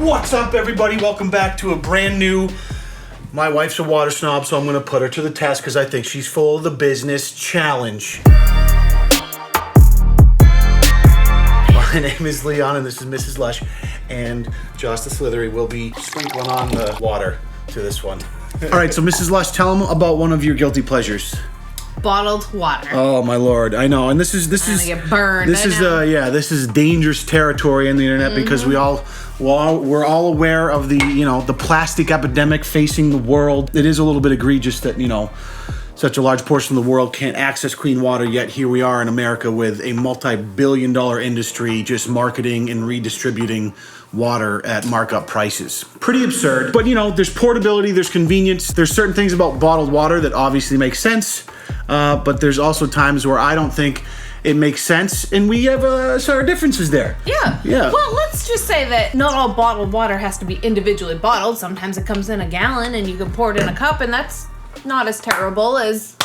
What's up, everybody? Welcome back to a brand new... My wife's a water snob, so I'm going to put her to the test because I think she's full of the business challenge. My name is Leon, and this is Mrs. Lush, and Josh the Slithery will be sprinkling on the water to this one. All right, so Mrs. Lush, tell them about one of your guilty pleasures. Bottled water. Oh my lord, I know, and this is get burned. This is dangerous territory in the internet because we're all aware of the the plastic epidemic facing the world. It is a little bit egregious that such a large portion of the world can't access clean water, yet here we are in America with a multi-billion-dollar industry just marketing and redistributing water at markup prices. Pretty absurd. But there's portability, there's convenience, there's certain things about bottled water that obviously make sense, but there's also times where I don't think it makes sense, and we have our differences there. Yeah. Well, let's just say that not all bottled water has to be individually bottled. Sometimes it comes in a gallon and you can pour it in a cup, and that's not as terrible as...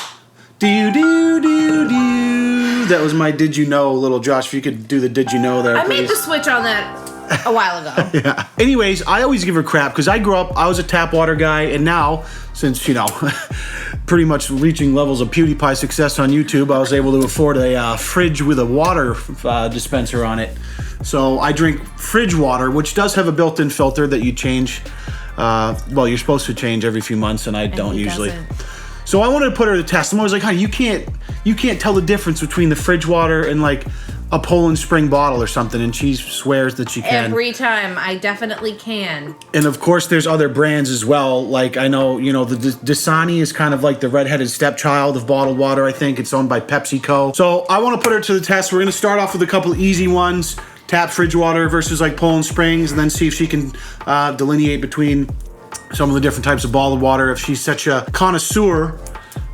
That was my did you know, little Josh. If you could do the did you know there, I please. made the switch on that a while ago. Yeah. Anyways, I always give her crap because I grew up, I was a tap water guy, and now, since, pretty much reaching levels of PewDiePie success on YouTube, I was able to afford a fridge with a water dispenser on it. So I drink fridge water, which does have a built-in filter that you change. Well, you're supposed to change every few months, and I don't usually. Doesn't. So I wanted to put her to the test. I'm always like, honey, you can't tell the difference between the fridge water and like a Poland Spring bottle or something, and she swears that she can. Every time, I definitely can. And of course, there's other brands as well. Like I know, the Dasani is kind of like the redheaded stepchild of bottled water. I think it's owned by PepsiCo. So I want to put her to the test. We're going to start off with a couple easy ones: tap fridge water versus like Poland Springs, and then see if she can delineate between some of the different types of bottled water if she's such a connoisseur.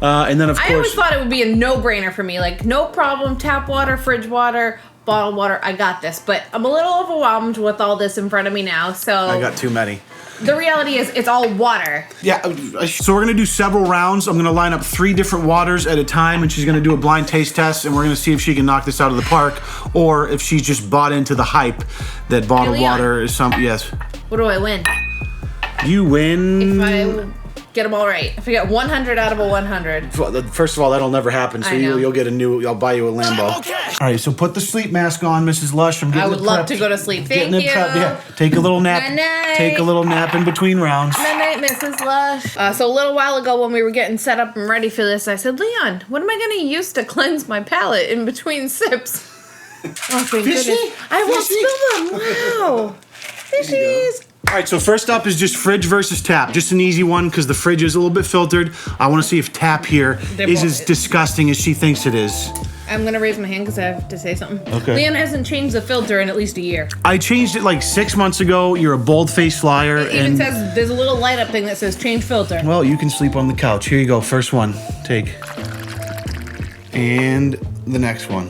And then of course, I always thought it would be a no-brainer for me. Like, no problem, tap water, fridge water, bottled water, I got this. But I'm a little overwhelmed with all this in front of me now, so... I got too many. The reality is, it's all water. Yeah, so we're going to do several rounds. I'm going to line up 3 different waters at a time, and she's going to do a blind taste test, and we're going to see if she can knock this out of the park, or if she's just bought into the hype that bottled water is something. Yes. What do I win? You win... If I get them all right. If I get 100 out of a 100. First of all, that'll never happen, so you'll get I'll buy you a Lambo. Okay. All right, so put the sleep mask on, Mrs. Lush. I would love to go to sleep. Thank you. Yeah. Take a little nap. Night-night. Take a little nap in between rounds. Night, Mrs. Lush. So a little while ago when we were getting set up and ready for this, I said, Leon, what am I going to use to cleanse my palate in between sips? Oh, thank goodness. I won't spill them. Wow. Fishies. All right, so first up is just fridge versus tap. Just an easy one because the fridge is a little bit filtered. I want to see if tap here is as disgusting as she thinks it is. I'm going to raise my hand because I have to say something. Okay. Leon hasn't changed the filter in at least a year. I changed it like 6 months ago. You're a bold-faced liar. It even says, there's a little light-up thing that says change filter. Well, you can sleep on the couch. Here you go. First one. Take. And the next one.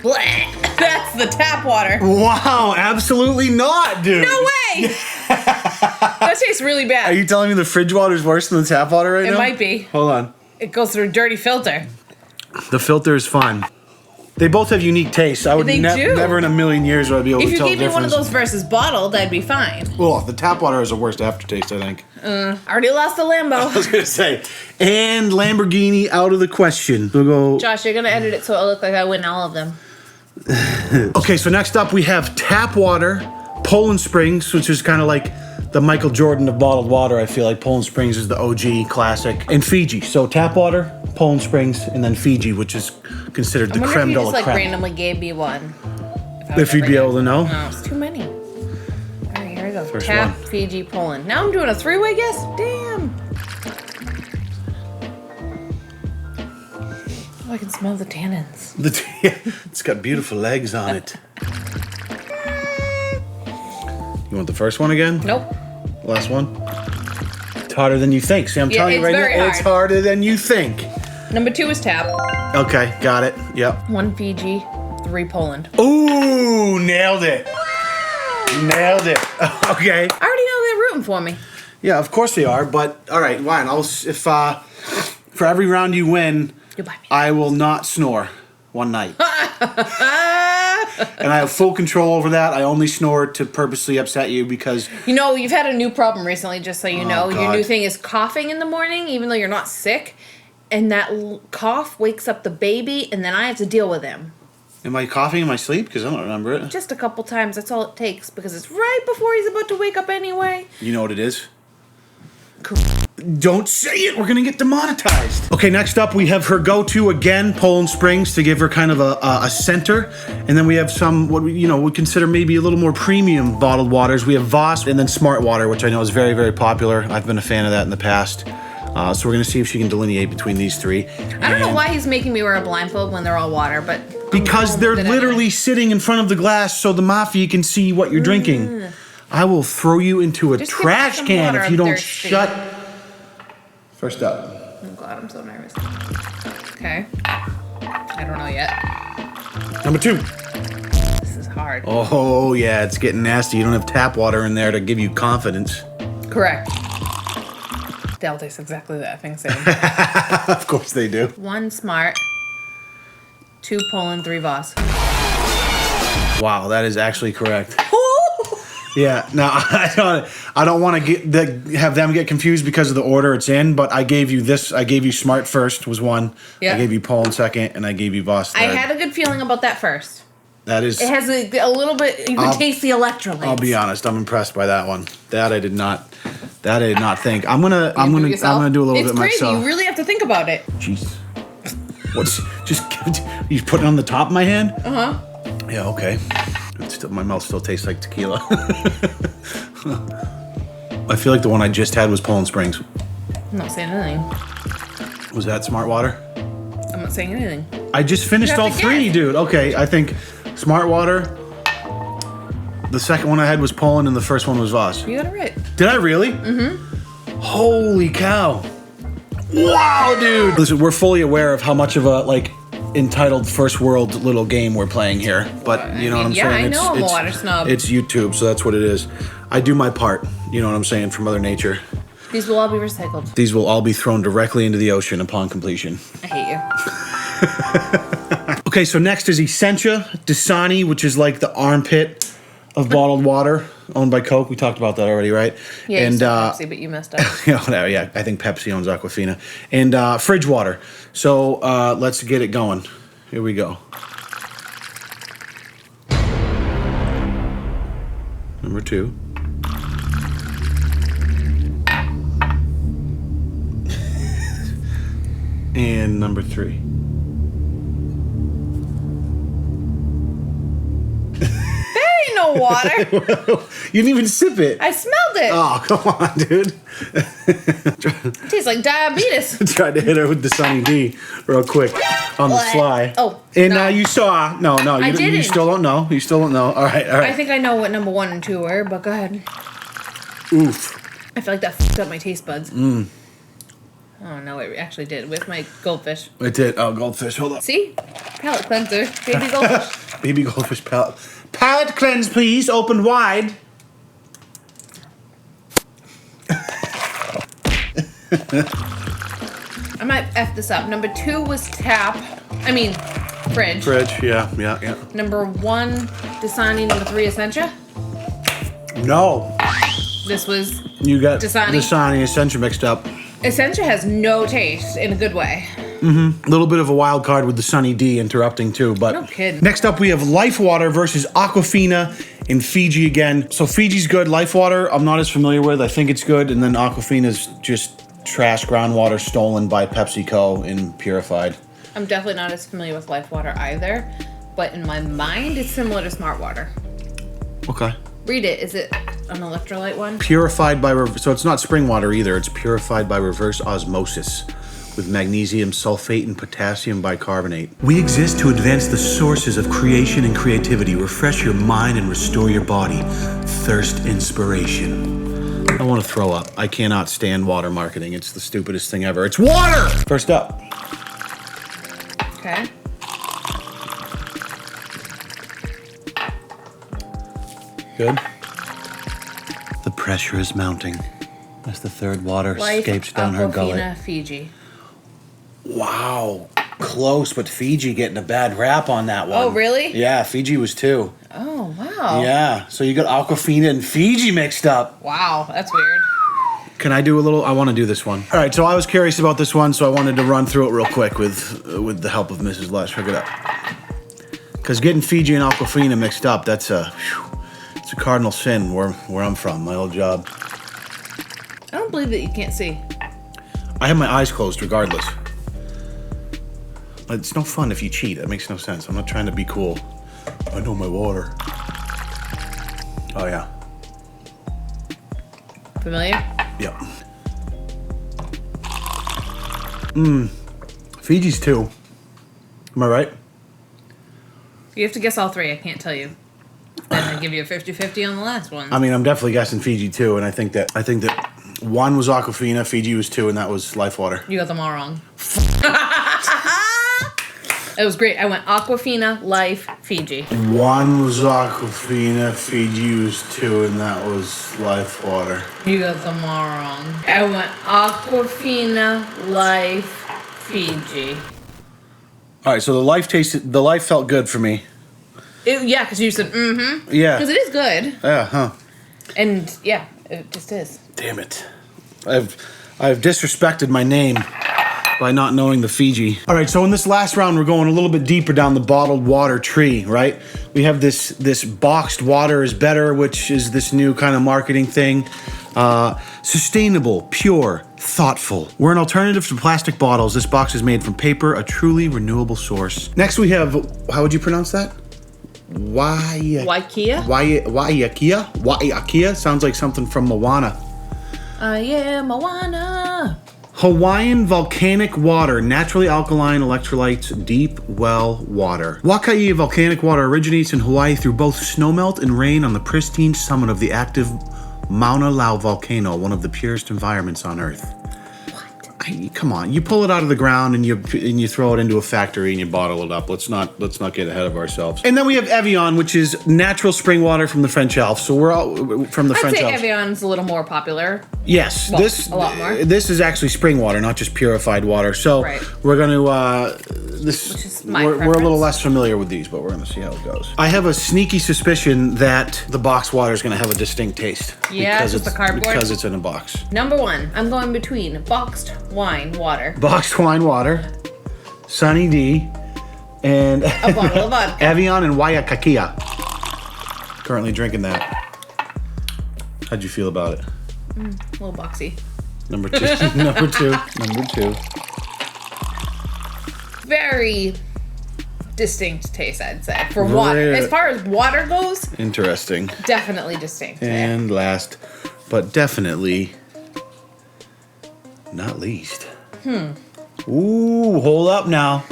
Blech. That's the tap water. Wow, absolutely not, dude. No way! That tastes really bad. Are you telling me the fridge water is worse than the tap water right now? It might be. Hold on. It goes through a dirty filter. The filter is fine. They both have unique tastes. I would never in a million years would I be able to tell the difference. If you gave me one of those versus bottled, I'd be fine. Well, the tap water has the worst aftertaste, I think. Already lost the Lambo. I was going to say. And Lamborghini out of the question. We'll go. Josh, you're going to edit it so it'll look like I win all of them. Okay, so next up we have tap water, Poland Springs, which is kind of like the Michael Jordan of bottled water. I feel like Poland Springs is the OG classic. And Fiji. So tap water, Poland Springs, and then Fiji, which is considered the creme de la creme. I wonder if you just like randomly gave me one. If you'd be able to know. No, it's too many. All right, here we go. First tap, one. Fiji, Poland. Now I'm doing a 3-way guess? Damn. Oh, I can smell the tannins. It's got beautiful legs on it. You want the first one again? Nope. Last one? It's harder than you think. See, I'm telling you right now, it's harder than you think. Number 2 is tap. Okay, got it. Yep. 1 Fiji, 3 Poland. Ooh, nailed it. Nailed it. Okay. I already know they're rooting for me. Yeah, of course they are, but all right, fine. If for every round you win, You'll buy me. I will not snore one night. and I have full control over that. I only snore to purposely upset you because... You know, you've had a new problem recently, just so you know. God. Your new thing is coughing in the morning, even though you're not sick. And that cough wakes up the baby, and then I have to deal with him. Am I coughing in my sleep? Because I don't remember it. Just a couple times. That's all it takes, because it's right before he's about to wake up anyway. You know what it is? Don't say it. We're going to get demonetized. Okay, next up, we have her go-to again, Poland Springs, to give her kind of a center. And then we have some, what we would consider maybe a little more premium bottled waters. We have Voss and then Smart Water, which I know is very, very popular. I've been a fan of that in the past. So we're going to see if she can delineate between these three. I don't know why he's making me wear a blindfold when they're all water, but... Because they're literally sitting in front of the glass so the mafia can see what you're drinking. I will throw you into a trash can if you don't shut... First up. Oh God, I'm so nervous. Okay. I don't know yet. Number 2. This is hard. Oh, yeah, it's getting nasty. You don't have tap water in there to give you confidence. Correct. They'll taste exactly that thing same. Of course they do. 1 Smart, 2 Poland, 3 Voss. Wow, that is actually correct. Yeah, now I don't want to have them get confused because of the order it's in, but I gave you this. I gave you Smart first was 1. Yep. I gave you Poland second, and I gave you Voss third. I had a good feeling about that first. That is. It has a little bit. You can taste the electrolytes. I'll be honest. I'm impressed by that one. That I did not think. I'm gonna do a little bit myself. It's crazy. You really have to think about it. Jeez. What's you putting it on the top of my hand? Uh huh. Yeah. Okay. My mouth still tastes like tequila. I feel like the one I just had was Poland Springs. I'm not saying anything. Was that Smart Water? I'm not saying anything. I just finished all 3, dude. Okay, I think Smart Water. The second one I had was Poland, and the first one was Voss. You got it right. Did I really? Mm-hmm. Holy cow. Wow, dude. Listen, we're fully aware of how much of a, entitled first world little game we're playing here. But you know what I'm saying? Yeah, I know I'm a water snob. It's YouTube, so that's what it is. I do my part, you know what I'm saying, for Mother Nature. These will all be recycled. These will all be thrown directly into the ocean upon completion. I hate you. Okay, so next is Essentia Dasani, which is like the armpit of bottled water, owned by Coke. We talked about that already, right? Yeah, and Pepsi, but you messed up. Yeah, I think Pepsi owns Aquafina. And fridge water. So let's get it going. Here we go. Number 2. And number 3. No water. You didn't even sip it. I smelled it. Oh, come on, dude. It tastes like diabetes. Tried to hit her with the Sunny D real quick on the fly. Oh. And now you saw. No, I didn't. You still don't know. You still don't know. All right. I think I know what number 1 and 2 were, but go ahead. Oof. I feel like that fucked up my taste buds. Oh, no, it actually did with my goldfish. It did. Oh, goldfish. Hold on. See? Palate cleanser. Baby goldfish. Baby goldfish palate. Palate cleanse, please. Open wide. I might F this up. Number 2 was fridge. Fridge, yeah. Number 1, Dasani. Number 3, Essentia. No. This was You got Dasani. Dasani Essentia mixed up. Essentia has no taste in a good way. A little bit of a wild card with the Sunny D interrupting too, but No kidding. Next up we have Life Water versus Aquafina in Fiji again. So Fiji's good. Life Water I'm not as familiar with. I think it's good, and then Aquafina's just trash groundwater stolen by PepsiCo and purified. I'm definitely not as familiar with Life Water either, but in my mind it's similar to Smart Water. Okay. Read it. Is it an electrolyte one? Purified by so it's not spring water either. It's purified by reverse osmosis with magnesium sulfate and potassium bicarbonate. We exist to advance the sources of creation and creativity, refresh your mind and restore your body. Thirst inspiration. I want to throw up. I cannot stand water marketing. It's the stupidest thing ever. It's water! First up. Okay. Good. The pressure is mounting as the third water escapes down her gullet. Aquafina, Fiji. Wow. close, but Fiji getting a bad rap on that one. Oh, really? Yeah, Fiji was 2. Oh, wow. Yeah, so you got Aquafina and Fiji mixed up. Wow, that's weird. Can I do a little? I want to do this one. All right, so I was curious about this one, so I wanted to run through it real quick with the help of Mrs. Lush. Look it up. Because getting Fiji and Aquafina mixed up, it's a cardinal sin where I'm from, my old job. I don't believe that you can't see. I have my eyes closed regardless. It's no fun if you cheat. That makes no sense. I'm not trying to be cool. I know my water. Oh, yeah. Familiar? Yep. Fiji's 2. Am I right? You have to guess all 3. I can't tell you. Then I give you a 50-50 on the last one. I mean, I'm definitely guessing Fiji 2, and I think that 1 was Aquafina, Fiji was 2, and that was Life Water. You got them all wrong. It was great. I went Aquafina, Life, Fiji. 1 was Aquafina, Fiji was 2, and that was Life Water. You got them all wrong. I went Aquafina, Life, Fiji. All right, so the Life felt good for me. Yeah, because you said mm-hmm. Yeah. Because it is good. Yeah, huh. And yeah, it just is. Damn it. I've disrespected my name by not knowing the Fiji. All right, so in this last round, we're going a little bit deeper down the bottled water tree, right? We have this boxed water is better, which is this new kind of marketing thing. Sustainable, pure, thoughtful. We're an alternative to plastic bottles. This box is made from paper, a truly renewable source. Next we have, how would you pronounce that? Waiakia? Sounds like something from Moana. Yeah, Moana. Hawaiian volcanic water, naturally alkaline electrolytes, deep well water. Waiakia volcanic water originates in Hawaii through both snowmelt and rain on the pristine summit of the active Mauna Loa volcano, one of the purest environments on Earth. Come on, you pull it out of the ground and you throw it into a factory and you bottle it up. Let's not get ahead of ourselves. And then we have Evian, which is natural spring water from the French Alps. So we're all from the French Alps. I'd say Evian's a little more popular. Yes, well, a lot more. This is actually spring water, not just purified water. So right. We're going to Which is my we're a little less familiar with these, but we're going to see how it goes. I have a sneaky suspicion that the box water is going to have a distinct taste. Yeah, because it's the cardboard. Because it's in a box. Number 1, I'm going between boxed wine water. Boxed wine water, Sunny D, and a bottle of vodka. Evian and Waiakia. Currently drinking that. How'd you feel about it? A little boxy. Number 2. Number 2. Very distinct taste, I'd say, for water. As far as water goes, interesting. Definitely distinct. And last, but definitely not least. Ooh, hold up now.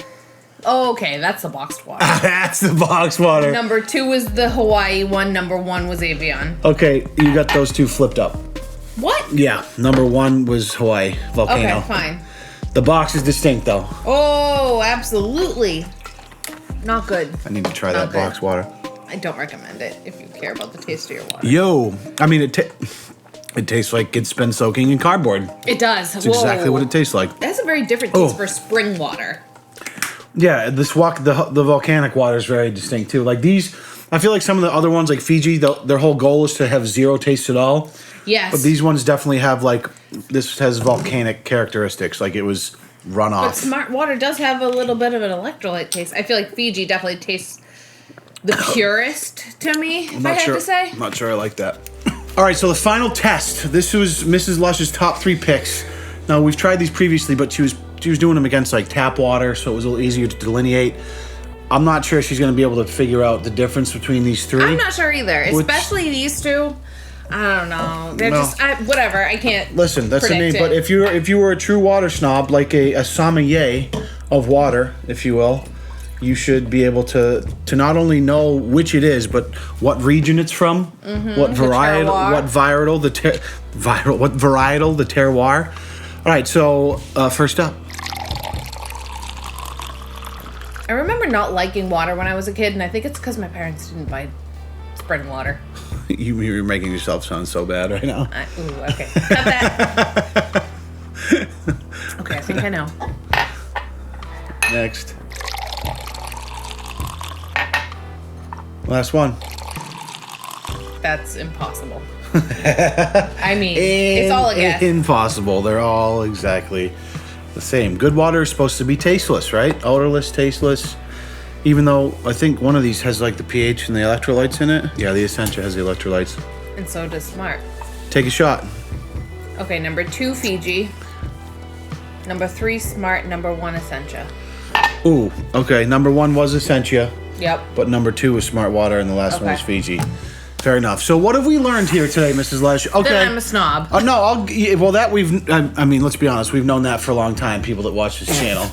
Oh, okay, that's the boxed water. That's the boxed water. Number 2 was the Hawaii one. Number 1 was Evian. Okay, you got those 2 flipped up. What? Yeah, number 1 was Hawaii volcano. Okay, fine. The box is distinct though. Oh, absolutely. Not good. I need to try that box water. I don't recommend it if you care about the taste of your water. Yo, I mean it tastes like it's been soaking in cardboard. It does. It's exactly what it tastes like. That's a very different taste for spring water. Yeah, the volcanic water is very distinct too. Like these, I feel like some of the other ones, like Fiji, their whole goal is to have zero taste at all. Yes. But these ones definitely have this has volcanic characteristics. Like it was run off. But smart water does have a little bit of an electrolyte taste. I feel like Fiji definitely tastes the purest to me, if I had to say. I'm not sure I like that. All right, so the final test. This was Mrs. Lush's top 3 picks. Now, we've tried these previously, but she was doing them against like tap water, so it was a little easier to delineate. I'm not sure she's going to be able to figure out the difference between these 3. I'm not sure either, especially these 2. I don't know. They're just whatever. I can't. Listen, that's the name. It. But if you were a true water snob, like a sommelier of water, if you will, you should be able to not only know which it is, but what region it's from, what varietal, the terroir. All right, so first up. I remember not liking water when I was a kid, and I think it's because my parents didn't buy spring water. You're making yourself sound so bad right now. Okay. Cut that. Okay, I think I know. Next. Last one. That's impossible. I mean, it's all a guess. Impossible. They're all exactly the same. Good water is supposed to be tasteless, right? Odorless, tasteless. Even though I think one of these has like the pH and the electrolytes in it. Yeah, the Essentia has the electrolytes. And so does Smart. Take a shot. Okay, number 2, Fiji. Number 3, Smart. Number 1, Essentia. Ooh, okay. Number 1 was Essentia. Yep. But number 2 was Smart Water, and the last one was Fiji. Fair enough. So what have we learned here today, Mrs. Lesh? Okay. Then I'm a snob. No, I mean, let's be honest. We've known that for a long time, people that watch this channel.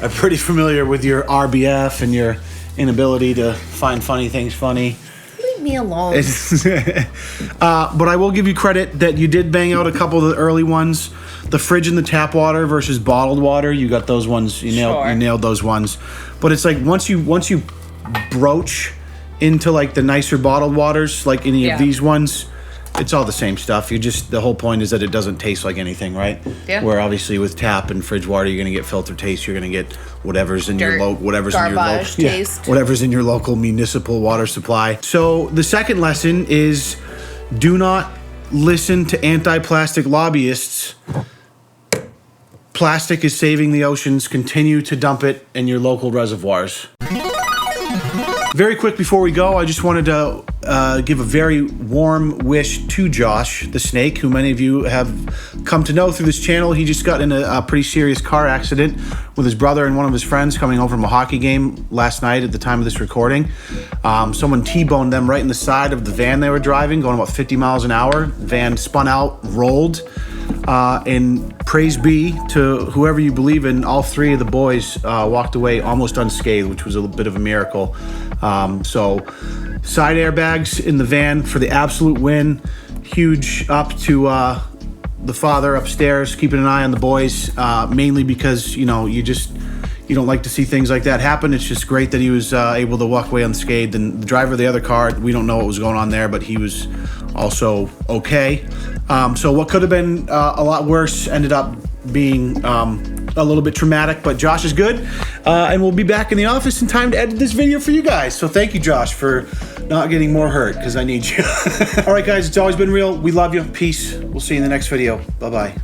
I'm pretty familiar with your RBF and your inability to find funny things funny. Leave me alone. But I will give you credit that you did bang out a couple of the early ones. The fridge and the tap water versus bottled water. You got those ones. You nailed those ones. But it's like once you broach into like the nicer bottled waters, like any of these ones, it's all the same stuff. The whole point is that it doesn't taste like anything, right? Yeah. Where obviously with tap and fridge water, you're gonna get filter taste. You're gonna get whatever's in your local municipal water supply. So the second lesson is do not listen to anti-plastic lobbyists. Plastic is saving the oceans. Continue to dump it in your local reservoirs. Very quick before we go, I just wanted to give a very warm wish to Josh, the snake, who many of you have come to know through this channel. He just got in a pretty serious car accident with his brother and one of his friends coming home from a hockey game last night at the time of this recording. Someone T-boned them right in the side of the van they were driving, going about 50 miles an hour. Van spun out, rolled. And praise be to whoever you believe in, all 3 of the boys walked away almost unscathed, which was a bit of a miracle. So side airbags in the van for the absolute win. Huge up to the father upstairs, keeping an eye on the boys, mainly because, you don't like to see things like that happen. It's just great that he was able to walk away unscathed. And the driver of the other car, we don't know what was going on there, but he was also okay. So what could have been a lot worse ended up being a little bit traumatic, but Josh is good. And we'll be back in the office in time to edit this video for you guys. So thank you, Josh, for not getting more hurt, because I need you. All right, guys, it's always been real. We love you. Peace. We'll see you in the next video. Bye-bye.